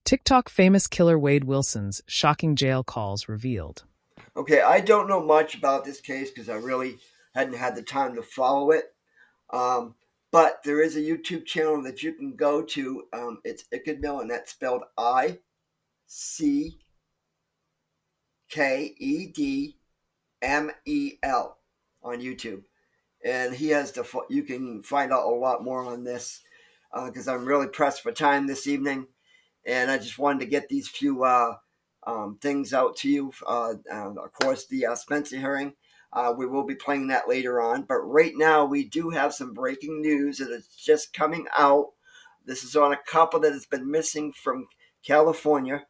TikTok famous killer Wade Wilson's shocking jail calls revealed. Okay, I don't know much about this case because I really hadn't had the time to follow it. But there is a YouTube channel that you can go to. It's Icked Mel, and that's spelled ICKEDMEL on YouTube. And he has you can find out a lot more on this because I'm really pressed for time this evening. And I just wanted to get these few things out to you. Of course, the Spencer hearing. We will be playing that later on. But right now, we do have some breaking news that is just coming out. This is on a couple that has been missing from California.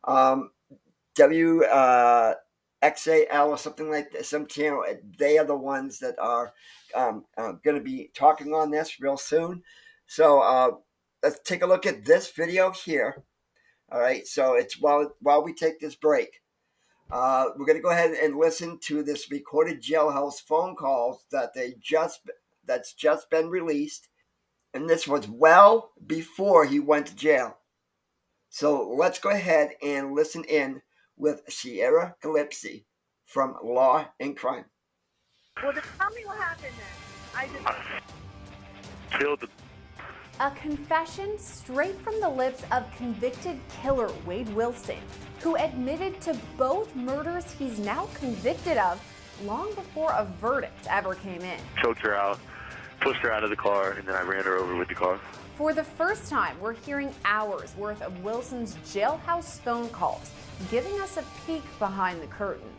WXAL or something like that, some channel. They are the ones that are going to be talking on this real soon. So let's take a look at this video here. All right, so it's while we take this break. We're going to go ahead and listen to this recorded jailhouse phone calls that's just been released, and this was well before he went to jail. So let's go ahead and listen in with Sierra Gillespie from Law and Crime. Well, just tell me what happened then. Killed the... A confession straight from the lips of convicted killer Wade Wilson, who admitted to both murders he's now convicted of long before a verdict ever came in. Choked her out, pushed her out of the car, and then I ran her over with the car. For the first time, we're hearing hours worth of Wilson's jailhouse phone calls, giving us a peek behind the curtain.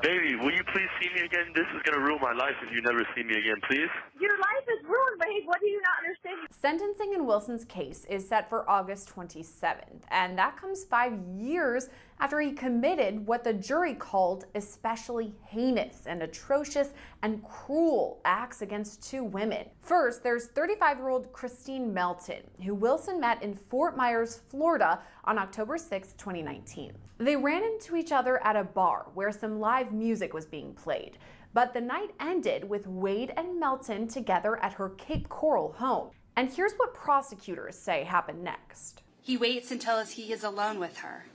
Baby, will you please see me again? This is going to ruin my life if you never see me again, please. Your life is ruined, babe. What do you not understand? Sentencing in Wilson's case is set for August 27th, and that comes 5 years after he committed what the jury called especially heinous and atrocious and cruel acts against two women. First, there's 35-year-old Christine Melton, who Wilson met in Fort Myers, Florida on October 6, 2019. They ran into each other at a bar where some live music was being played, but the night ended with Wade and Melton together at her Cape Coral home. And here's what prosecutors say happened next. He waits until he is alone with her,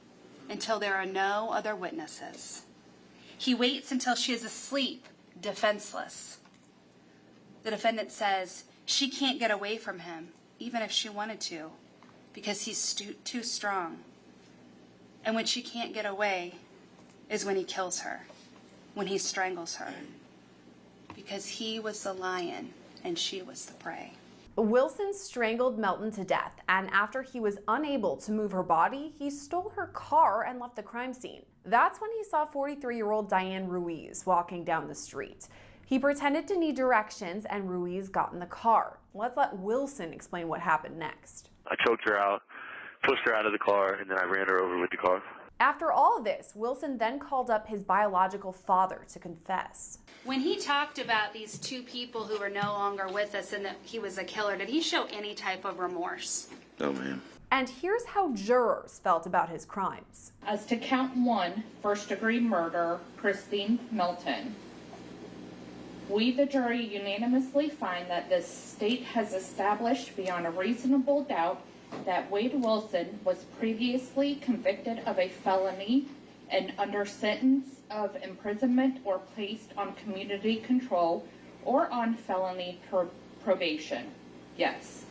until there are no other witnesses. He waits until she is asleep, defenseless. The defendant says she can't get away from him, even if she wanted to, because he's too strong. And when she can't get away is when he kills her, when he strangles her, because he was the lion and she was the prey. Wilson strangled Melton to death, and after he was unable to move her body, he stole her car and left the crime scene. That's when he saw 43-year-old Diane Ruiz walking down the street. He pretended to need directions, and Ruiz got in the car. Let's let Wilson explain what happened next. I choked her out, pushed her out of the car, and then I ran her over with the car. After all this, Wilson then called up his biological father to confess. When he talked about these two people who are no longer with us and that he was a killer, did he show any type of remorse? No, ma'am. And here's how jurors felt about his crimes. As to count 1, first-degree murder, Christine Melton. We, the jury, unanimously find that the state has established beyond a reasonable doubt that Wade Wilson was previously convicted of a felony and under sentence of imprisonment or placed on community control or on felony probation. Yes.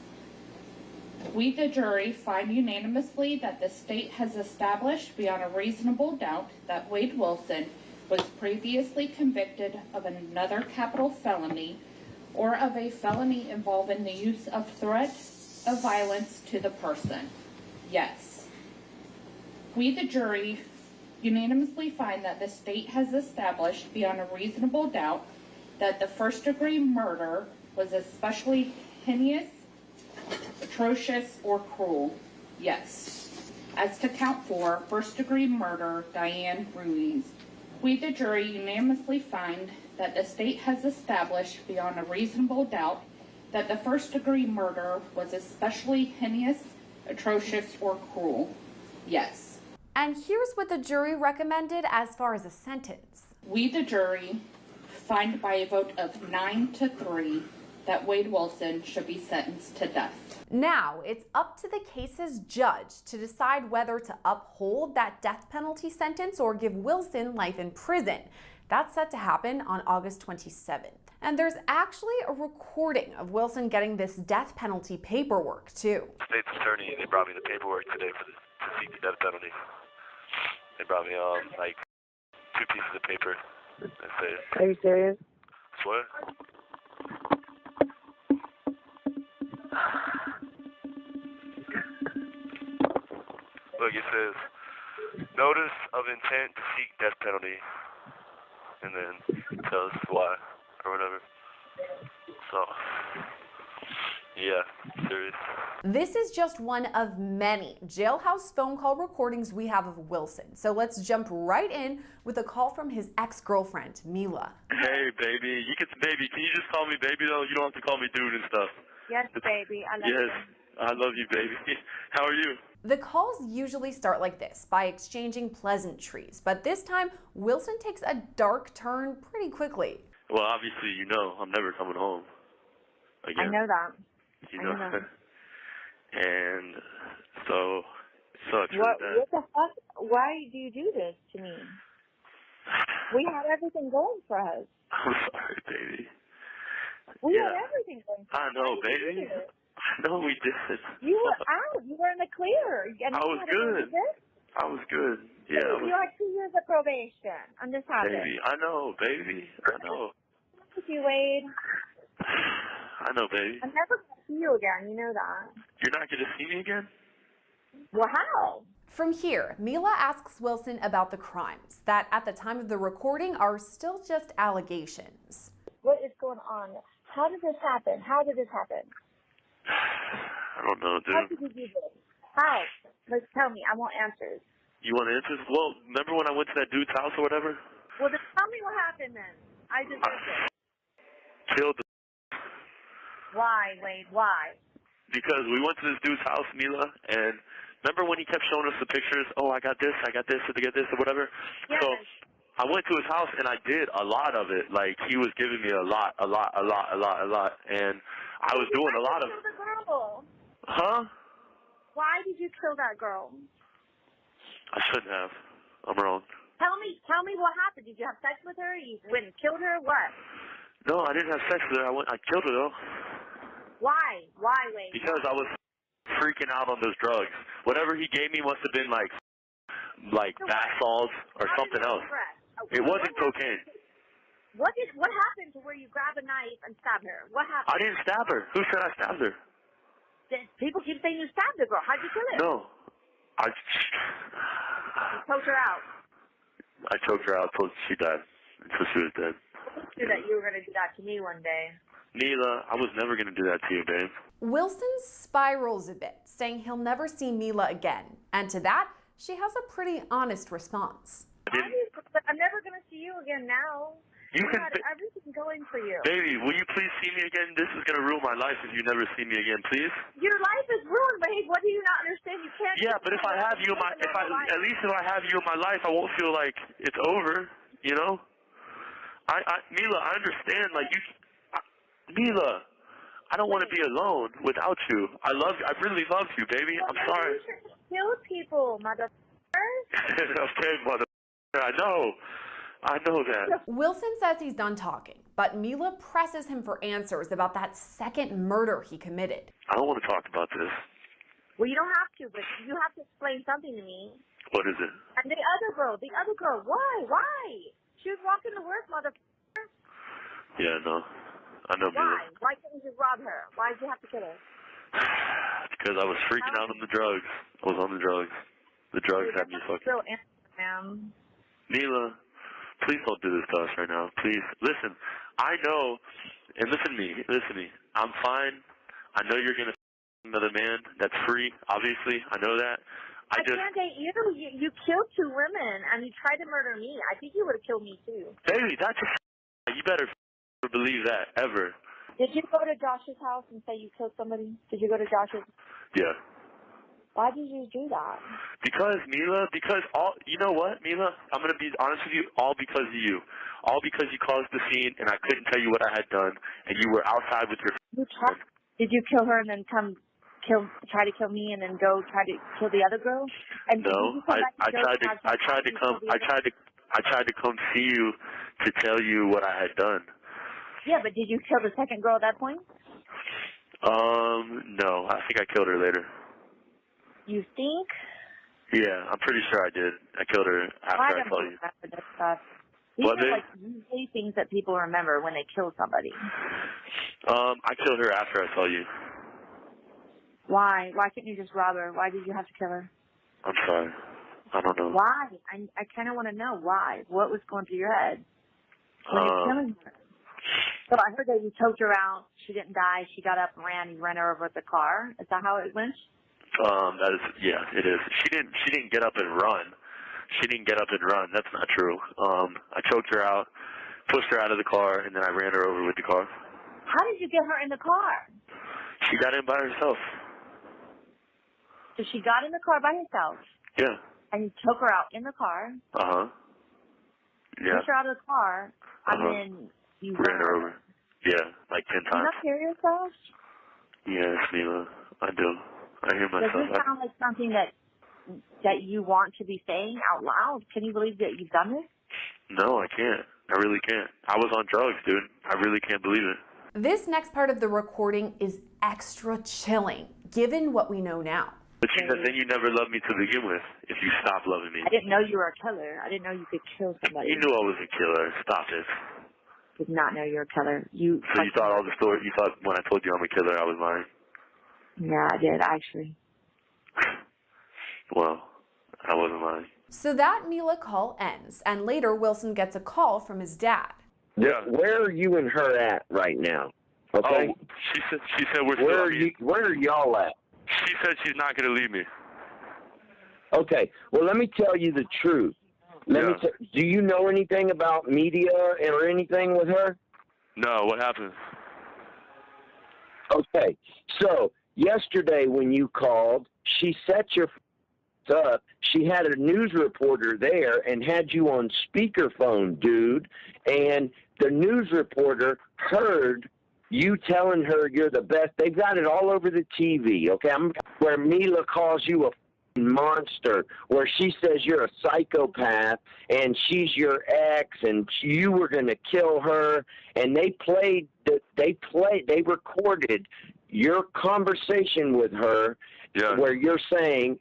We, the jury, find unanimously that the state has established beyond a reasonable doubt that Wade Wilson was previously convicted of another capital felony or of a felony involving the use of threat of violence to the person. Yes. We, the jury, unanimously find that the state has established beyond a reasonable doubt that the first-degree murder was especially heinous, atrocious, or cruel. Yes. As to count 4, first-degree murder, Diane Ruiz. We, the jury, unanimously find that the state has established beyond a reasonable doubt that the first-degree murder was especially heinous, atrocious, or cruel. Yes. And here's what the jury recommended as far as a sentence. We, the jury, find by a vote of 9-3 that Wade Wilson should be sentenced to death. Now, it's up to the case's judge to decide whether to uphold that death penalty sentence or give Wilson life in prison. That's set to happen on August 27th. And there's actually a recording of Wilson getting this death penalty paperwork, too. State's attorney, they brought me the paperwork today to seek the death penalty. They brought me, like, 2 pieces of paper. Are you serious? Swear. Look, it says, notice of intent to seek death penalty. And then it tells why, or whatever. So, yeah, serious. This is just one of many Jailhouse phone call recordings we have of Wilson. So let's jump right in with a call from his ex-girlfriend, Mila. Hey, baby. Baby, can you just call me baby, though? You don't have to call me dude and stuff. Yes, baby. I love you. Yes, I love you, baby. How are you? The calls usually start like this, by exchanging pleasantries. But this time, Wilson takes a dark turn pretty quickly. Well, obviously, you know I'm never coming home again. I know that. You know? I know that. And so, it sucks. What the fuck? Why do you do this to me? We had everything going for us. I'm sorry, baby. We had everything going for us. I know, baby. I know we did. You were out. You were in the clear. And I was good. I was good. Yeah. You had 2 years of probation. I'm just happy. Baby, I know, baby. I know. With you, Wade. I know, baby. I'm never going to see you again. You know that. You're not going to see me again? Well, how? From here, Mila asks Wilson about the crimes that at the time of the recording are still just allegations. What is going on? How did this happen? How did this happen? I don't know, dude. How did you do this? How? Let's tell me. I want answers. You want answers? Well, remember when I went to that dude's house or whatever? Well, then tell me what happened then. I deserve it. Killed the... Why, Wade? Why? Because we went to this dude's house, Mila, and remember when he kept showing us the pictures? Oh, I got this, to get this, or whatever? Yes. So I went to his house, and I did a lot of it. Like, he was giving me a lot. And I was doing a lot of... Why did you kill the girl? Huh? Why did you kill that girl? I shouldn't have. I'm wrong. Tell me what happened. Did you have sex with her? You went and killed her? What? No, I didn't have sex with her. I killed her, though. Why? Why, Wade? Because I was freaking out on those drugs. Whatever he gave me must have been like bath salts or something else. Okay. It wasn't cocaine. What happened to where you grab a knife and stab her? What happened? I didn't stab her. Who said I stabbed her? People keep saying you stabbed the girl. How'd you kill her? No. You choked her out. I choked her out until she died. Until she was dead. I knew that you were going to do that to me one day. Mila, I was never going to do that to you, babe. Wilson spirals a bit, saying he'll never see Mila again. And to that, she has a pretty honest response. I'm never going to see you again now. You had everything going for you. Baby, will you please see me again? This is going to ruin my life if you never see me again, please. Your life is ruined, babe. What do you not understand? You can't. Yeah, but if I have you in my, at least if I have you in my life, I won't feel like it's over. You know, Mila, I understand. Like Mila, I don't want to be alone without you. I really love you, baby. I'm sorry. You should kill people, motherfucker. Okay, motherfucker. I know that. Wilson says he's done talking, but Mila presses him for answers about that second murder he committed. I don't want to talk about this. Well, you don't have to, but you have to explain something to me. What is it? And the other girl, why? She was walking to work, motherfucker. Yeah, no. I know, Mila. Why? Why couldn't you rob her? Why did you have to kill her? Because I was freaking out on the drugs. I was on the drugs. The drugs had me fucking... Real answer, ma'am. Mila, please don't do this to us right now. Please. Listen, I know, and listen to me. I'm fine. I know you're going to another man that's free, obviously. I know that. I can't date you. You killed 2 women, and you tried to murder me. I think you would have killed me, too. Baby, that's you better believe that, ever. Did you go to Josh's house and say you killed somebody? Did you go to Josh's? Yeah. Why did you do that? Because, Mila, you know what, Mila? I'm going to be honest with you, all because of you. all because you caused the scene and I couldn't tell you what I had done, and you were outside with your. Did you kill her and then try to kill me and then go try to kill the other girl? And no, I tried to come see you to tell you what I had done. Yeah, but did you kill the second girl at that point? No, I think I killed her later. You think? Yeah, I'm pretty sure I did. I killed her after I saw you. This stuff. These are like usually things that people remember when they kill somebody. I killed her after I saw you. Why? Why couldn't you just rob her? Why did you have to kill her? I'm sorry. I don't know. Why? I kind of want to know why. What was going through your head when you're killing her? So I heard that you choked her out. She didn't die. She got up and ran. You ran her over with the car. Is that how it went? That is, yeah, it is. She didn't get up and run. She didn't get up and run. That's not true. I choked her out, pushed her out of the car, and then I ran her over with the car. How did you get her in the car? She got in by herself. So she got in the car by herself. Yeah. And you took her out in the car. Uh-huh. Yeah. Pushed her out of the car, and then you ran her over. Yeah, like 10 times. Do you not hear yourself? Yes, Mila, I do. I hear myself. Does this sound like something that you want to be saying out loud? Can you believe that you've done this? No, I can't. I really can't. I was on drugs, dude. I really can't believe it. This next part of the recording is extra chilling, given what we know now. But then you never loved me to begin with, if you stop loving me. I didn't know you were a killer. I didn't know you could kill somebody. You knew I was a killer. Stop it. Did not know you were a killer. So you thought all the story, you thought when I told you I'm a killer, I was lying? Yeah, I did, actually. Well, I wasn't lying. So that Mila call ends, and later Wilson gets a call from his dad. Yeah. Where are you and her at right now? Okay. Oh, she said we're still. Where are y'all at? She said she's not going to leave me. Okay. Well, let me tell you the truth. Do you know anything about media or anything with her? No. What happened? Okay. So yesterday when you called, she set your up. She had a news reporter there and had you on speakerphone, dude. And the news reporter heard you telling her you're the best. They've got it all over the TV, okay? Where Mila calls you a monster, where she says you're a psychopath and she's your ex and you were going to kill her. And they recorded your conversation with her. Yeah. Where you're saying,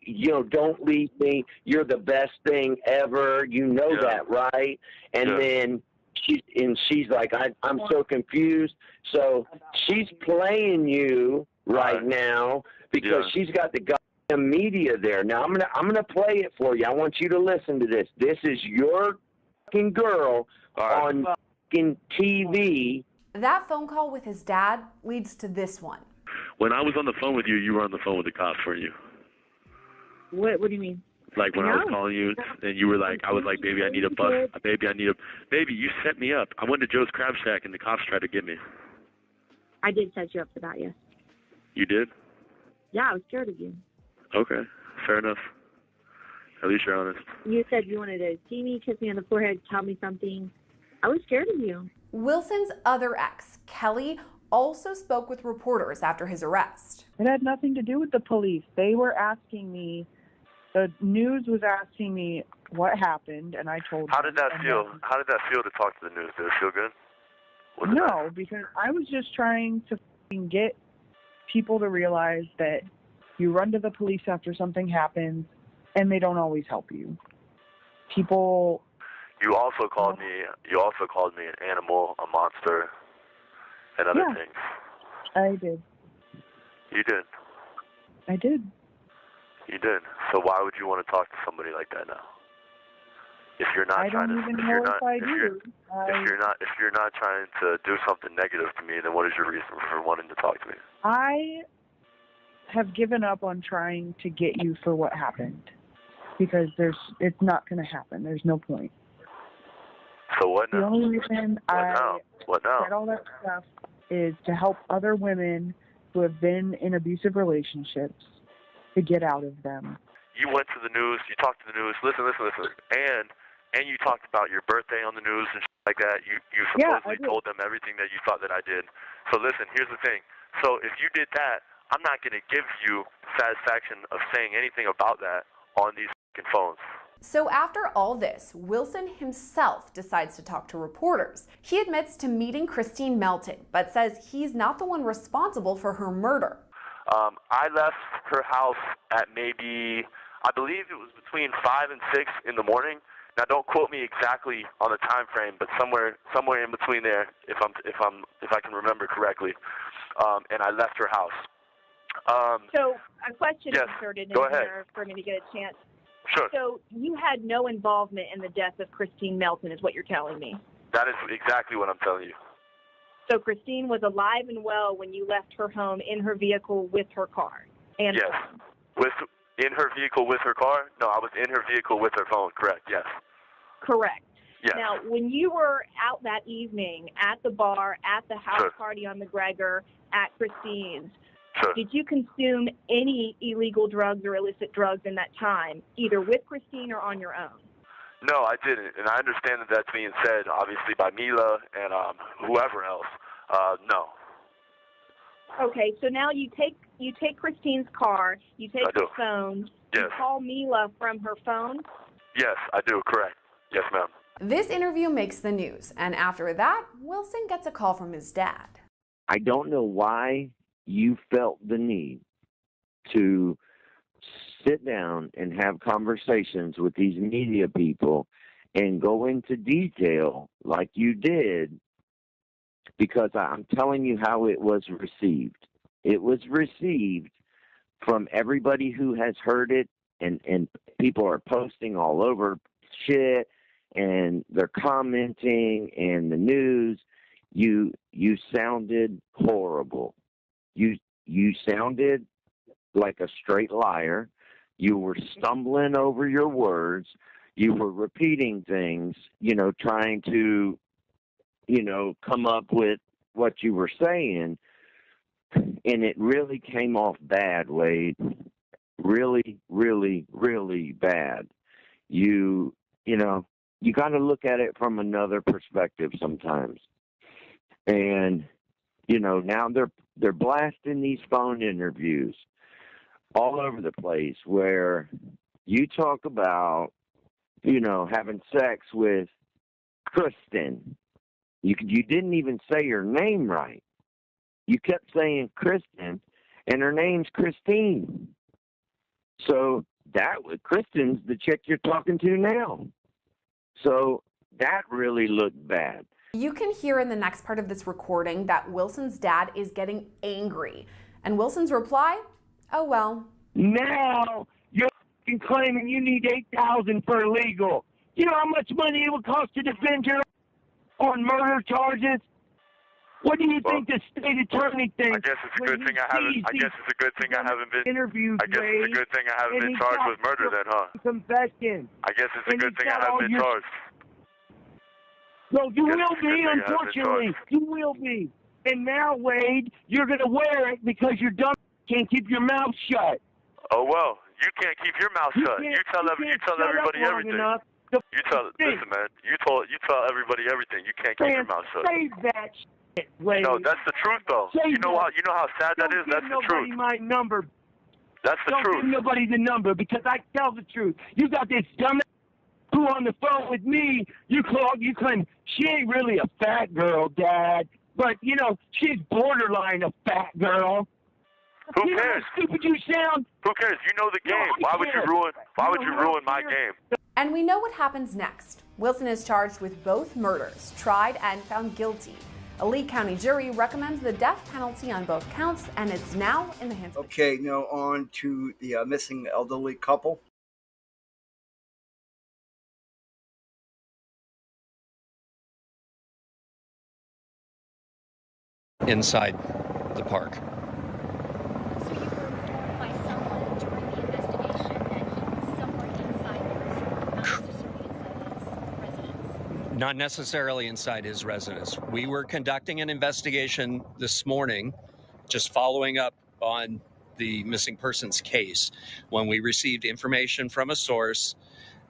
don't leave me. You're the best thing ever. You know that, right? And then she's like, I'm so confused. So she's playing you right now because she's got the goddamn media there. Now I'm gonna play it for you. I want you to listen to this. This is your fucking girl on fucking TV. That phone call with his dad leads to this one. When I was on the phone with you, you were on the phone with the cops, weren't you? What do you mean? Like when I was calling you, and you were like, I was like, baby, I need a bus. Baby, you set me up. I went to Joe's Crab Shack, and the cops tried to get me. I did set you up for that, yes. You did? Yeah, I was scared of you. Okay, fair enough. At least you're honest. You said you wanted to see me, kiss me on the forehead, tell me something. I was scared of you. Wilson's other ex, Kelly, also spoke with reporters after his arrest. It had nothing to do with the police. They were asking me, the news was asking me what happened, and I told them. How did that feel? How did that feel to talk to the news? Did it feel good? No, because I was just trying to get people to realize that you run to the police after something happens, and they don't always help you. People. You also called me. You also called me an animal, a monster, and other things. I did. You did. I did. You did. So why would you want to talk to somebody like that now? If you're not trying to, if you're not trying to do something negative to me, then what is your reason for wanting to talk to me? I have given up on trying to get you for what happened because it's not going to happen. There's no point. So what now? The only reason What now? said all that stuff is to help other women who have been in abusive relationships to get out of them. You went to the news. You talked to the news. Listen. And you talked about your birthday on the news and like that. You supposedly told them everything that you thought that I did. So listen, here's the thing. So if you did that, I'm not going to give you satisfaction of saying anything about that on these fucking phones. So after all this, Wilson himself decides to talk to reporters. He admits to meeting Christine Melton, but says he's not the one responsible for her murder. I left her house at maybe, I believe it was between 5 and 6 in the morning. Now, don't quote me exactly on the time frame, but somewhere in between there, if I can remember correctly. And I left her house. So a question yes, inserted in go ahead. here for me to get a chance. Sure. So you had no involvement in the death of Christine Melton, is what you're telling me? That is exactly what I'm telling you. So Christine was alive and well when you left her home in her vehicle with her car? And yes. In her vehicle with her car? No, I was in her vehicle with her phone, correct, yes. Correct. Yes. Now, when you were out that evening at the bar, at the house party on McGregor, at Christine's, did you consume any illegal drugs or illicit drugs in that time, either with Christine or on your own? No, I didn't, and I understand that that's being said, obviously, by Mila and whoever else. No. Okay, so now you take Christine's car, you take her phone, you call Mila from her phone? Yes, I do, correct. Yes, ma'am. This interview makes the news, and after that, Wilson gets a call from his dad. I don't know why you felt the need to sit down and have conversations with these media people and go into detail like you did, because I'm telling you how it was received. It was received from everybody who has heard it, and people are posting all over shit, and they're commenting, and the news. You sounded horrible. You sounded like a straight liar. You were stumbling over your words. You were repeating things, trying to, come up with what you were saying. And it really came off bad, Wade. Really, really, really bad. You got to look at it from another perspective sometimes. And, now they're blasting these phone interviews all over the place where you talk about, having sex with Kristen. You didn't even say her name right. You kept saying Kristen, and her name's Christine. So Kristen's the chick you're talking to now. So that really looked bad. You can hear in the next part of this recording that Wilson's dad is getting angry. And Wilson's reply, oh well. Now you're claiming you need $8,000 for legal. You know how much money it would cost to defend your on murder charges? What do you think the state attorney thinks? I guess it's a good thing I haven't been interviewed. I guess it's a good thing I haven't been charged with murder then, huh? Confession. I guess it's a good thing I haven't been charged. No, you will be, unfortunately. You will be. And now, Wade, you're going to wear it because you're dumb. Can't keep your mouth shut. Oh, well, you can't keep your mouth shut. You tell everybody everything. Listen, man, you tell everybody everything. You can't keep your mouth shut. Save that shit, Wade. No, that's the truth, though. You know how sad that is? That's the truth. Don't give nobody my number. That's the truth. Don't give nobody the number because I tell the truth. You got this dumb who on the phone with me, you claim she ain't really a fat girl, Dad, but she's borderline a fat girl. Who cares? You know how stupid you sound? Who cares? You know the game. Why would you ruin my game? And we know what happens next. Wilson is charged with both murders, tried and found guilty. A Lee County jury recommends the death penalty on both counts, and it's now in the hands of... Okay, now on to the missing elderly couple. Inside the park. So you were informed by someone during the investigation that he was somewhere inside there, not necessarily inside his residence? Not necessarily inside his residence. We were conducting an investigation this morning, just following up on the missing persons case when we received information from a source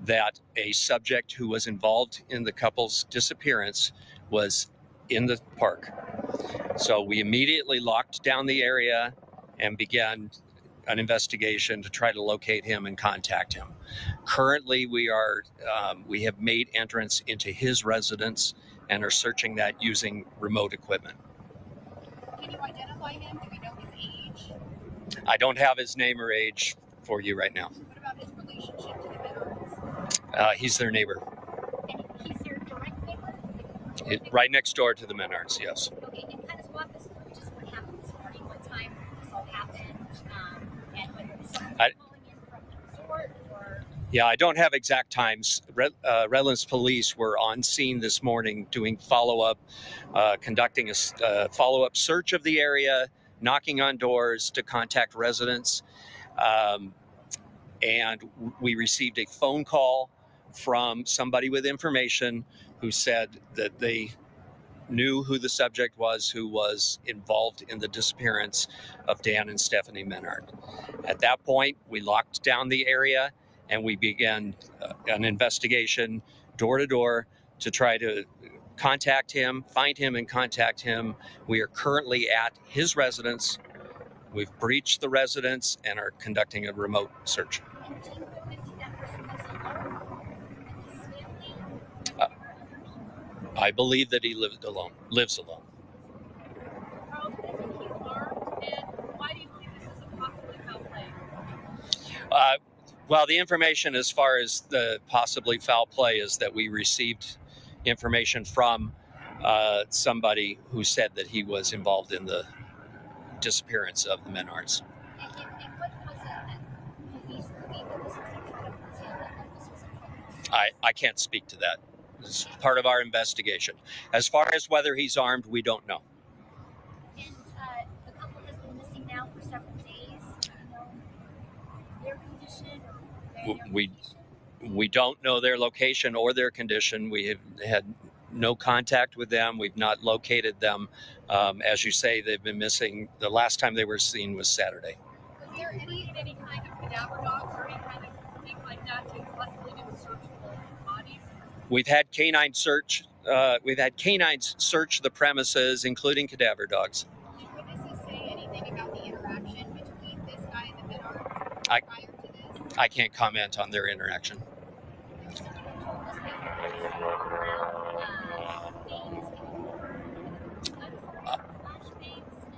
that a subject who was involved in the couple's disappearance was in the park. So we immediately locked down the area and began an investigation to try to locate him and contact him. Currently, we have made entrance into his residence and are searching that using remote equipment. Can you identify him? Do we know his age? I don't have his name or age for you right now. What about his relationship to the Menards? He's their neighbor. And he's your direct neighbor? Right next door to the Menards, yes. Okay, and kind of walk us through just what happened this morning, what time this all happened, and whether someone was calling in from the resort or... Yeah, I don't have exact times. Redlands Police were on scene this morning doing follow-up, conducting a follow-up search of the area, knocking on doors to contact residents. And we received a phone call from somebody with information who said that they knew who the subject was who was involved in the disappearance of Dan and Stephanie Menard. At that point, we locked down the area and we began an investigation door to door to try to contact him, find him and contact him. We are currently at his residence. We've breached the residence and are conducting a remote search. I believe that he lives alone. Well, the information as far as the possibly foul play is that we received information from somebody who said that he was involved in the disappearance of the Menards. I can't speak to that. It's part of our investigation. As far as whether he's armed, we don't know. And the couple has been missing now for several days. Do you know their condition or their We don't know their location or their condition. We have had no contact with them. We've not located them. As you say, they've been missing. The last time they were seen was Saturday. Was there any kind of cadaver dogs or any kind of thing like that to possibly do a search for bodies? We've had canines search the premises, including cadaver dogs. Did witnesses say anything about the interaction between this guy and the Menards prior to this? I can't comment on their interaction.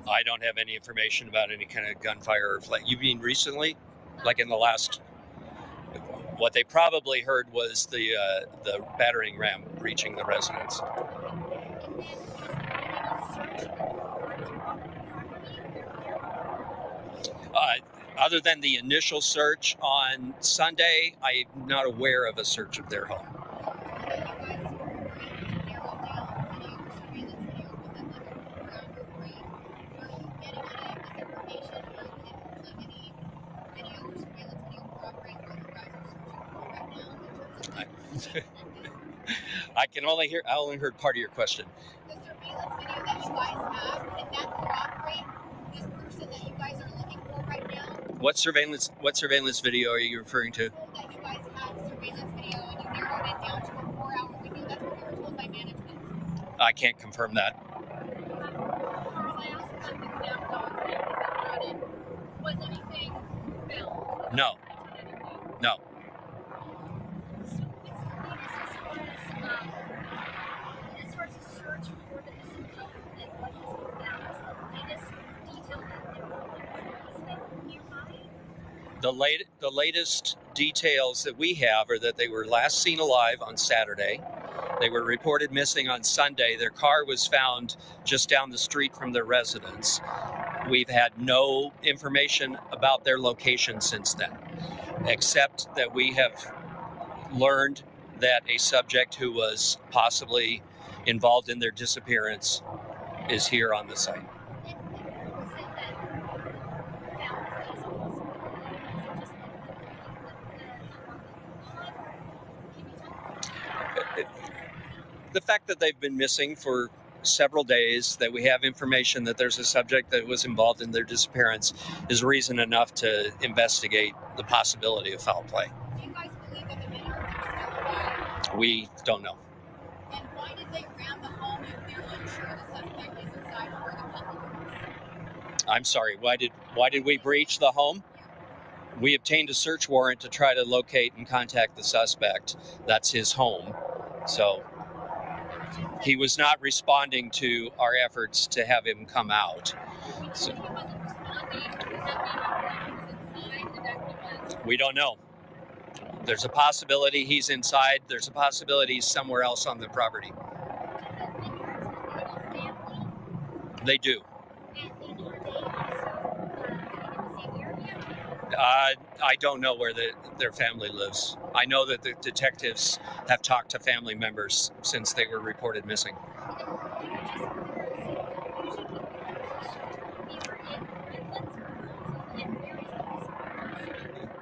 I don't have any information about any kind of gunfire or flight. You mean recently? Like in the last... What they probably heard was the battering ram reaching the residence. Other than the initial search on Sunday, I'm not aware of a search of their home. I only heard part of your question. The surveillance video that you guys have, can that corroborate this person that you guys are looking for right now? What surveillance video are you referring to? That you guys had surveillance video and you narrowed it down to a 4-hour window. That's what we were told by management. I can't confirm that. Carl, I also got the cadaver dogs that you brought in. Was anything filmed? No. No. The latest details that we have are that they were last seen alive on Saturday. They were reported missing on Sunday. Their car was found just down the street from their residence. We've had no information about their location since then, except that we have learned that a subject who was possibly involved in their disappearance is here on the site. The fact that they've been missing for several days that we have information that there's a subject that was involved in their disappearance is reason enough to investigate the possibility of foul play. Do you guys believe that the Menards are still alive? We don't know. And why did they ram the home if they're unsure the suspect is inside or the couple is? I'm sorry, why did we breach the home? We obtained a search warrant to try to locate and contact the suspect. That's his home. So he was not responding to our efforts to have him come out. So, we don't know. There's a possibility he's inside. There's a possibility he's somewhere else on the property. They do. I don't know where their family lives. I know that the detectives have talked to family members since they were reported missing.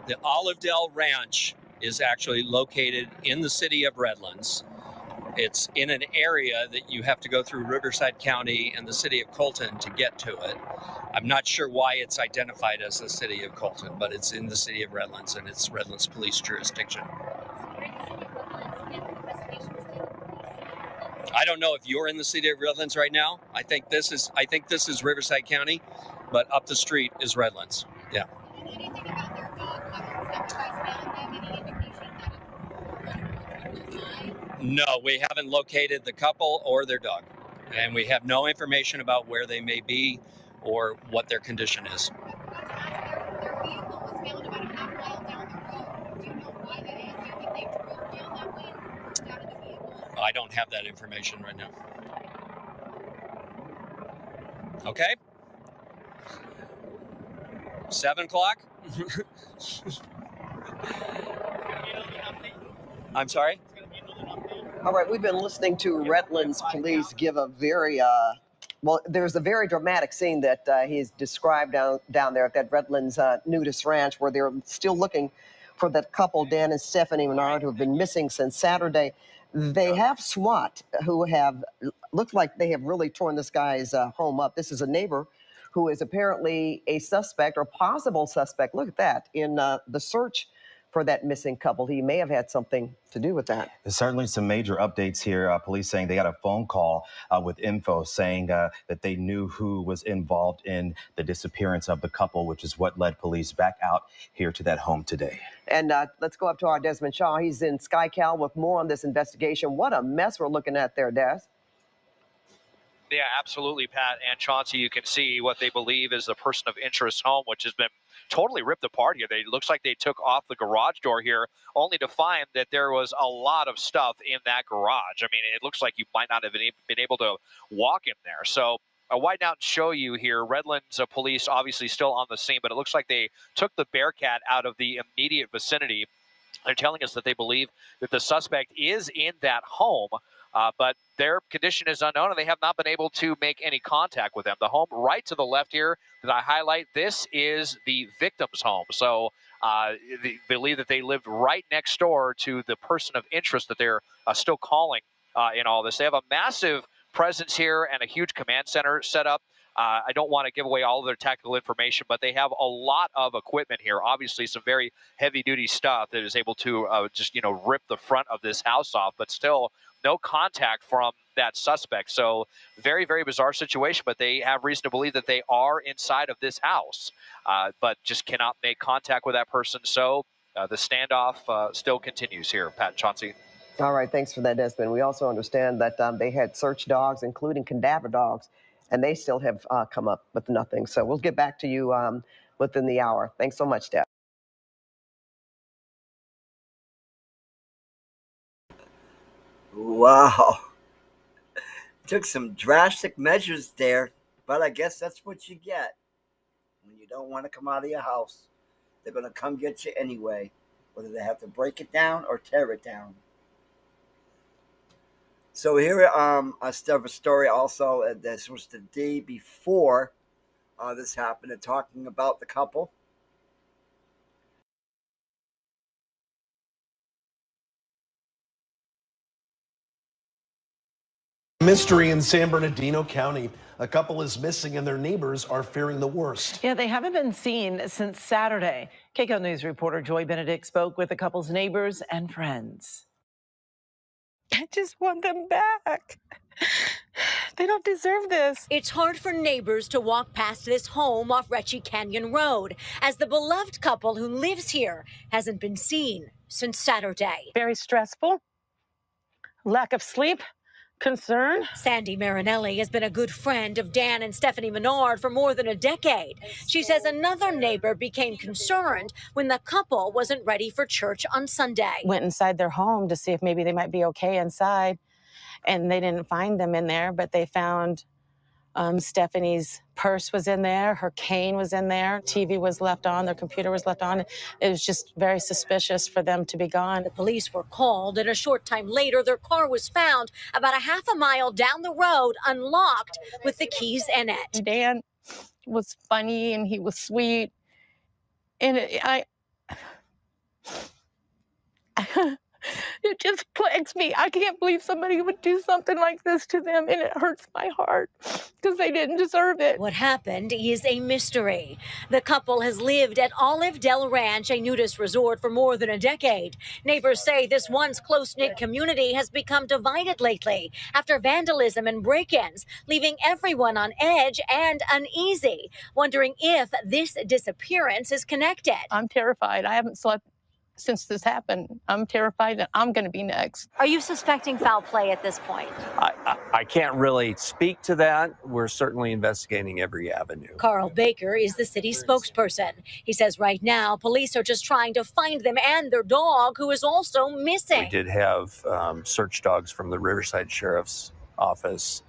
The Olive Dell Ranch is actually located in the city of Redlands. It's in an area that you have to go through Riverside County and the city of Colton to get to it. I'm not sure why it's identified as the city of Colton, but it's in the city of Redlands and it's Redlands police jurisdiction. I don't know if you're in the city of Redlands right now. I think this is Riverside County, but up the street is Redlands. Yeah. Anything about their dog, Cuddles? Have you guys found them? Any indication that it's alive? No, we haven't located the couple or their dog, and we have no information about where they may be or what their condition is. Their vehicle was found about a half mile down the road. Do you know why that is? Do you think they drove down that way and moved out of the vehicle? I don't have that information right now. Okay? 7 o'clock? I'm sorry? All right, we've been listening to Redlands police give a very, well, there's a very dramatic scene that he's described down there at that Redlands nudist ranch where they're still looking for that couple, Dan and Stephanie Menard, who have been missing since Saturday. They have SWAT who have, looked like they have really torn this guy's home up. This is a neighbor who is apparently a suspect or possible suspect. Look at that in the search for that missing couple. He may have had something to do with that. There's certainly some major updates here. Police saying they got a phone call with info saying that they knew who was involved in the disappearance of the couple, which is what led police back out here to that home today. And let's go up to our Desmond Shaw. He's in SkyCal with more on this investigation. What a mess we're looking at there, Des. Yeah, absolutely, Pat and Chauncey. You can see what they believe is the person of interest home, which has been totally ripped apart here. It looks like they took off the garage door here, only to find that there was a lot of stuff in that garage. I mean, it looks like you might not have been able to walk in there. So I'll widen out and show you here. Redlands police obviously still on the scene, but it looks like they took the Bearcat out of the immediate vicinity. They're telling us that they believe that the suspect is in that home, but their condition is unknown, and they have not been able to make any contact with them. The home right to the left here that I highlight, this is the victim's home. So they believe that they lived right next door to the person of interest that they're still calling in all this. They have a massive presence here and a huge command center set up. I don't want to give away all of their tactical information, but they have a lot of equipment here. Obviously, some very heavy-duty stuff that is able to just, rip the front of this house off, but still no contact from that suspect. So very, very bizarre situation, but they have reason to believe that they are inside of this house, but just cannot make contact with that person. So the standoff still continues here. Pat and Chauncey. All right, thanks for that, Desmond. We also understand that they had search dogs, including cadaver dogs, and they still have come up with nothing. So we'll get back to you within the hour. Thanks so much, Deb. Wow. Took some drastic measures there, but I guess that's what you get when you don't want to come out of your house. They're going to come get you anyway, whether they have to break it down or tear it down. So here, I still have a story also. This was the day before this happened, and talking about the couple. Mystery in San Bernadino County. A couple is missing and their neighbors are fearing the worst. Yeah, they haven't been seen since Saturday. KCAL News reporter Joy Benedict spoke with the couple's neighbors and friends. I just want them back. They don't deserve this. It's hard for neighbors to walk past this home off Retchie Canyon Road, as the beloved couple who lives here hasn't been seen since Saturday. Very stressful. Lack of sleep. Concern. Sandy Marinelli has been a good friend of Dan and Stephanie Menard for more than a decade. She says another neighbor became concerned when the couple wasn't ready for church on Sunday. Went inside their home to see if maybe they might be okay inside, and they didn't find them in there, but they found Stephanie's purse was in there, her cane was in there, TV was left on, their computer was left on. It was just very suspicious for them to be gone. The police were called, and a short time later, their car was found about a half a mile down the road, unlocked, with the keys in it. Dan was funny and he was sweet, and it just plagues me. I can't believe somebody would do something like this to them, and it hurts my heart because they didn't deserve it. What happened is a mystery. The couple has lived at Olive Dell Ranch, a nudist resort, for more than a decade. Neighbors say this once close-knit community has become divided lately after vandalism and break-ins, leaving everyone on edge and uneasy, wondering if this disappearance is connected. I'm terrified. I haven't slept since this happened. I'm terrified that I'm going to be next. Are you suspecting foul play at this point? I can't really speak to that. We're certainly investigating every avenue. Carl Baker is the city's spokesperson. He says right now, police are just trying to find them and their dog, who is also missing. We did have search dogs from the Riverside Sheriff's Office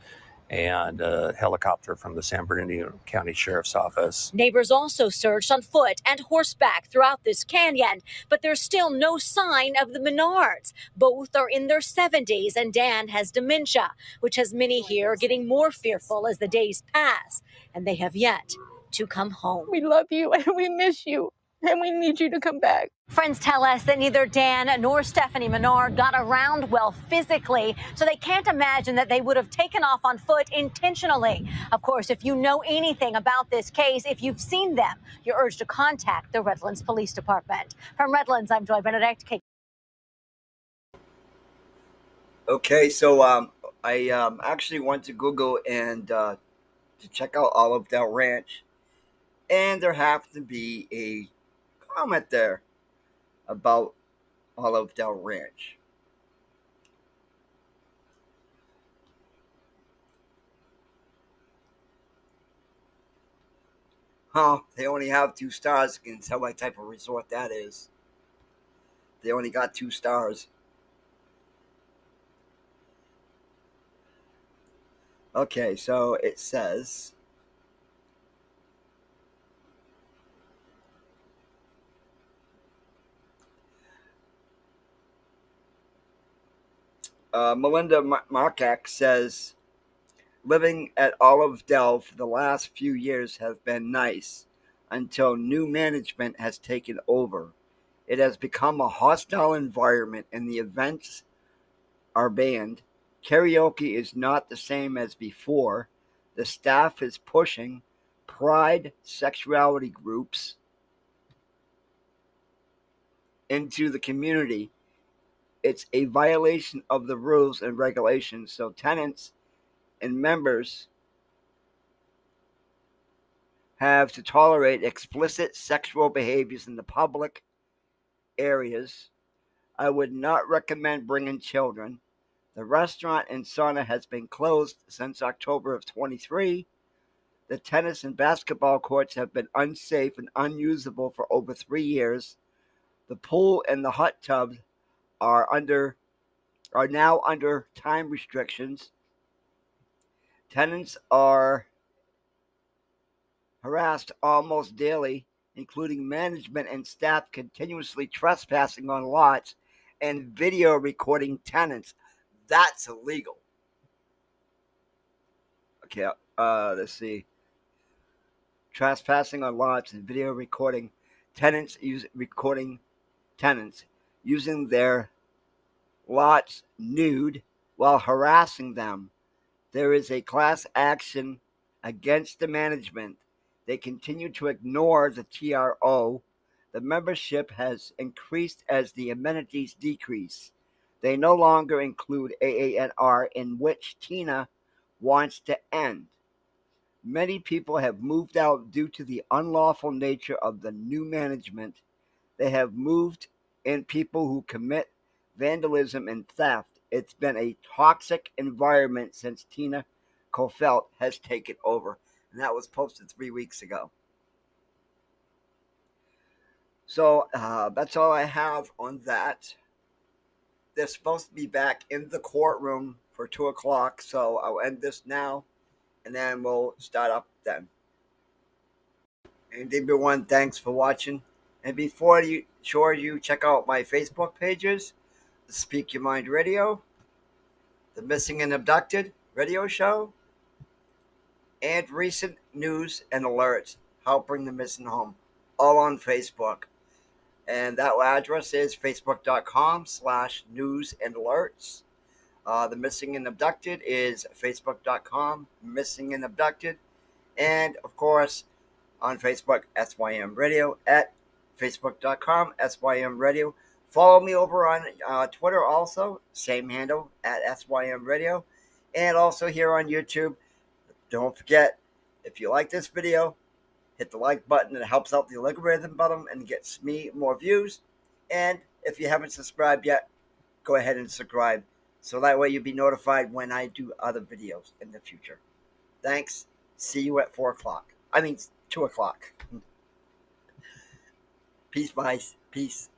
and a helicopter from the San Bernadino County Sheriff's Office. Neighbors also searched on foot and horseback throughout this canyon, but there's still no sign of the Menards. Both are in their 70s, and Dan has dementia, which has many here getting more fearful as the days pass, and they have yet to come home. We love you and we miss you, and we need you to come back. Friends tell us that neither Dan nor Stephanie Menard got around well physically, so they can't imagine that they would have taken off on foot intentionally. Of course, if you know anything about this case, if you've seen them, you're urged to contact the Redlands Police Department. From Redlands, I'm Joy Benedict. Okay, so I actually went to Google and to check out Olive Dell Ranch, and there happened to be a comment there about Olive Dell Ranch. They only have 2 stars. You can tell what type of resort that is. They only got 2 stars. Okay, so it says, Melinda Markak says, living at Olive Dell for the last few years has been nice until new management has taken over. It has become a hostile environment and the events are banned. Karaoke is not the same as before. The staff is pushing pride sexuality groups into the community. It's a violation of the rules and regulations, so tenants and members have to tolerate explicit sexual behaviors in the public areas. I would not recommend bringing children. The restaurant and sauna has been closed since October of 23. The tennis and basketball courts have been unsafe and unusable for over 3 years. The pool and the hot tub are now under time restrictions. Tenants are harassed almost daily, including management and staff continuously trespassing on lots and video recording tenants. That's illegal. Okay, let's see. Trespassing on lots and video recording tenants, recording tenants using their lots nude while harassing them. there is a class action against the management. They continue to ignore the TRO. The membership has increased as the amenities decrease. They no longer include AANR, in which Tina wants to end. Many people have moved out due to the unlawful nature of the new management. They have moved in people who commit vandalism and theft. It's been a toxic environment since Tina Kofelt has taken over. And that was posted 3 weeks ago. So that's all I have on that. They're supposed to be back in the courtroom for 2 o'clock, so I'll end this now, and then we'll start up then. And everyone, thanks for watching. And before you check out my Facebook pages, the Speak Your Mind Radio, the Missing and Abducted radio show, and recent news and alerts, Help Bring the Missing Home, all on Facebook. And that address is facebook.com/news and alerts. The Missing and Abducted is facebook.com Missing and Abducted. And, of course, on Facebook, SYM Radio, at facebook.com SYM Radio. Follow me over on Twitter also, same handle, at SYM Radio. And also here on YouTube. Don't forget, if you like this video, hit the like button. It helps out the algorithm button and gets me more views. And if you haven't subscribed yet, go ahead and subscribe. So that way you'll be notified when I do other videos in the future. Thanks. See you at 4 o'clock. I mean, 2 o'clock. Peace, guys. Peace.